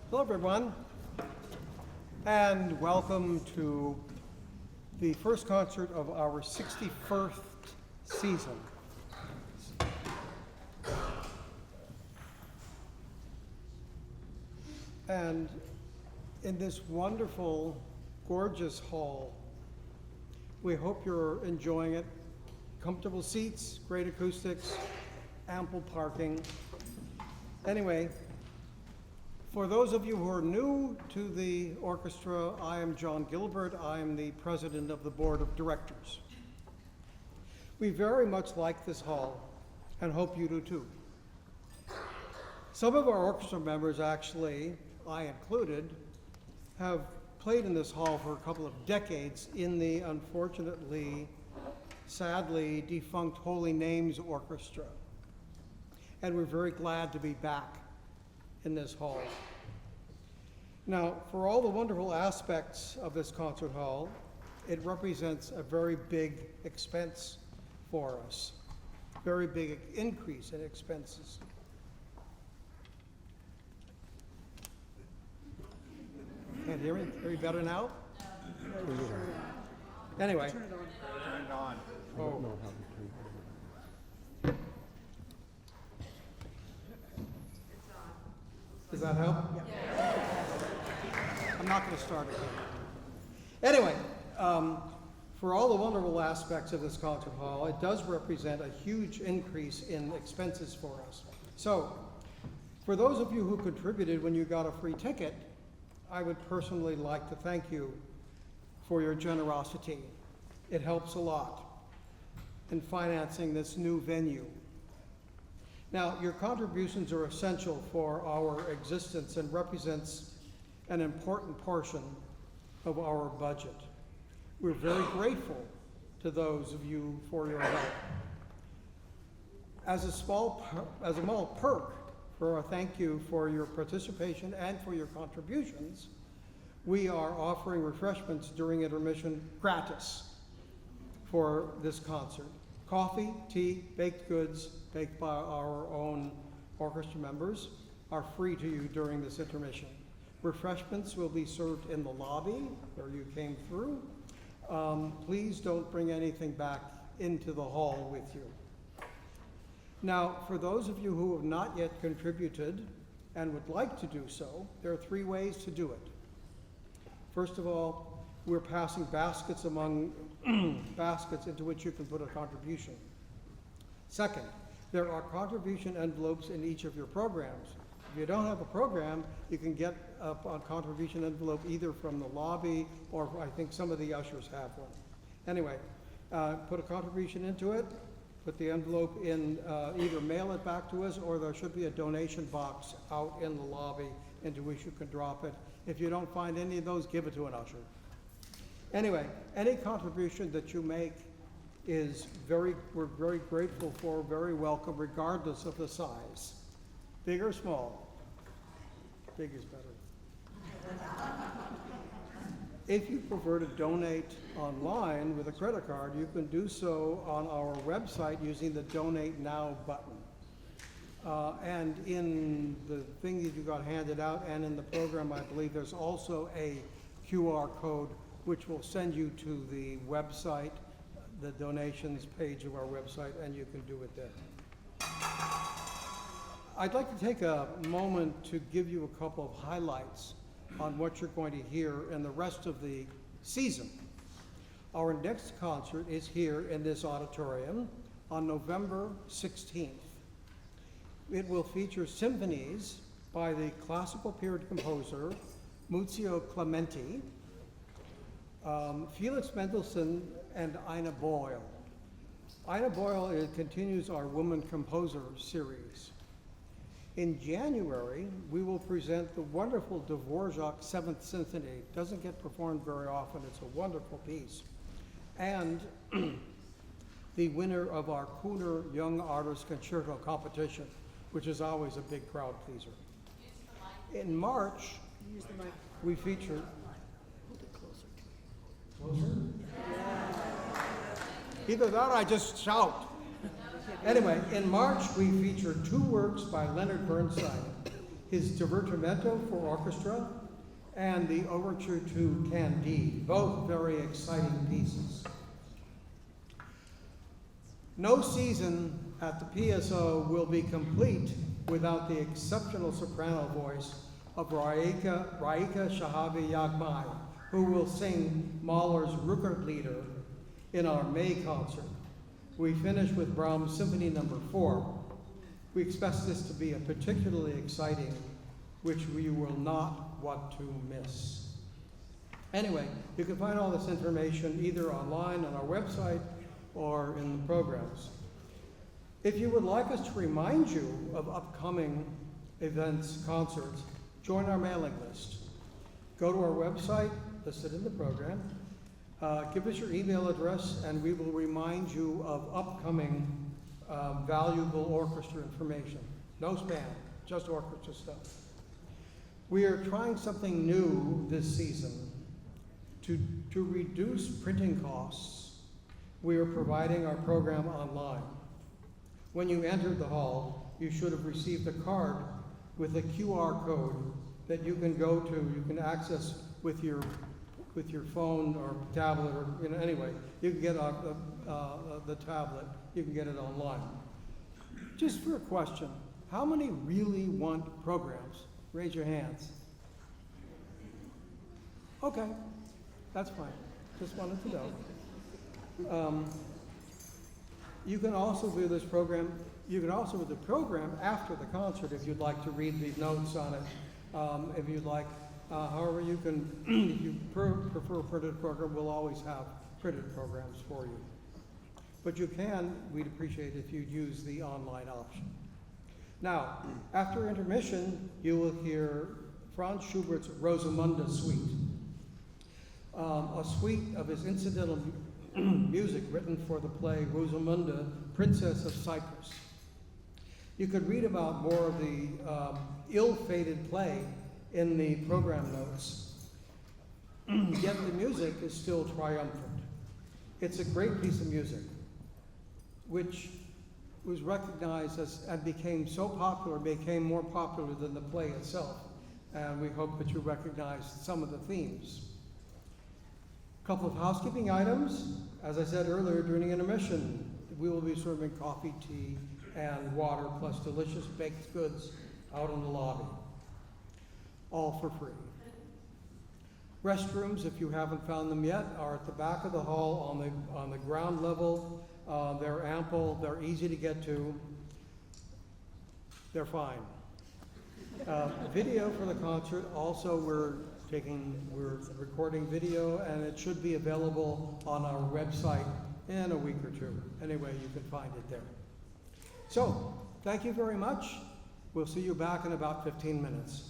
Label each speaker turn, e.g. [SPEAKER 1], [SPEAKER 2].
[SPEAKER 1] Hello, everyone, and welcome to the first concert of our 61st season. And in this wonderful, gorgeous hall, we hope you're enjoying it. Comfortable seats, great acoustics, ample parking. Anyway, for those of you who are new to the orchestra, I am John Gilbert. I am the president of the board of directors. We very much like this hall and hope you do too. Some of our orchestra members, actually, I included, have played in this hall for a couple of decades in the unfortunately, sadly defunct Holy Names Orchestra. And we're very glad to be back in this hall. Now, for all the wonderful aspects of this concert hall, it represents a very big expense for us, very big increase in expenses. Can't hear me? Hear me better now? Anyway.
[SPEAKER 2] Turn it on.
[SPEAKER 1] Oh. Does that help? Yeah. I'm not going to start again. Anyway, for all the wonderful aspects of this concert hall, it does represent a huge increase in expenses for us. So, for those of you who contributed when you got a free ticket, I would personally like to thank you for your generosity. It helps a lot in financing this new venue. Now, your contributions are essential for our existence and represents an important portion of our budget. We're very grateful to those of you for your help. As a small perk for a thank you for your participation and for your contributions, we are offering refreshments during intermission gratis for this concert. Coffee, tea, baked goods, baked by our own orchestra members, are free to you during this intermission. Refreshments will be served in the lobby where you came through. Please don't bring anything back into the hall with you. Now, for those of you who have not yet contributed and would like to do so, there are 3 ways to do it. First of all, we're passing baskets among baskets into which you can put a contribution. Second, there are contribution envelopes in each of your programs. If you don't have a program, you can get a contribution envelope either from the lobby or I think some of the ushers have one. Anyway, put a contribution into it, put the envelope in, either mail it back to us or there should be a donation box out in the lobby into which you can drop it. If you don't find any of those, give it to an usher. Anyway, any contribution that you make is we're very grateful for, very welcome, regardless of the size. Big or small? Big is better. If you prefer to donate online with a credit card, you can do so on our website using the Donate Now button. And in the thing that you got handed out and in the program, I believe there's also a QR code which will send you to the website, the donations page of our website, and you can do it there. I'd like to take a moment to give you a couple of highlights on what you're going to hear in the rest of the season. Our next concert is here in this auditorium on November 16th. It will feature symphonies by the classical period composer Muzio Clementi, Felix Mendelssohn, and Ina Boyle. Ina Boyle continues our Woman Composer series. In January, we will present the wonderful Dvorak 7th Symphony. It doesn't get performed very often. It's a wonderful piece. And the winner of our Kuhner Young Artist Concerto competition, which is always a big crowd pleaser. In March, we feature... Closer? Either that or I just shout. Anyway, in March, we featured 2 works by Leonard Bernstein. his Divertimento for orchestra, and the Overture to Candide, both very exciting pieces. No season at the PSO will be complete without the exceptional soprano voice of Raika Shahabi Yagmai, who will sing Mahler's Rückertlieder in our May concert. We finish with Brahms' Symphony No. 4. We expect this to be a particularly exciting, which we will not want to miss. Anyway, you can find all this information either online on our website or in the programs. If you would like us to remind you of upcoming events, concerts, join our mailing list. Go to our website, listed in the program, give us your email address, and we will remind you of upcoming valuable orchestra information. No spam, just orchestra stuff. We are trying something new this season. To reduce printing costs, we are providing our program online. When you entered the hall, you should have received a card with a QR code that you can go to, you can access with your phone or tablet, or anyway, you can get the tablet, you can get it online. Just for a question, how many really want programs? Raise your hands. Okay, that's fine. Just wanted to know. You can also do this program. You can also do the program after the concert if you'd like to read the notes on it. If you'd like, however, you can. If you prefer a printed program, we'll always have printed programs for you. But you can. We'd appreciate if you'd use the online option. Now, after intermission, you will hear Franz Schubert's Rosamunde Suite, a suite of his incidental music written for the play Rosamunde, Princess of Cyprus. You could read about more of the ill-fated play in the program notes, yet the music is still triumphant. It's a great piece of music, which was recognized as and became so popular, became more popular than the play itself. And we hope that you recognize some of the themes. A couple of housekeeping items. As I said earlier, during intermission, we will be serving coffee, tea, and water, plus delicious baked goods out in the lobby, all for free. Restrooms, if you haven't found them yet, are at the back of the hall on the ground level. They're ample, they're easy to get to, they're fine. Video for the concert, also we're recording video, and it should be available on our website in a week or two. Anyway, you can find it there. So, thank you very much. We'll see you back in about 15 minutes.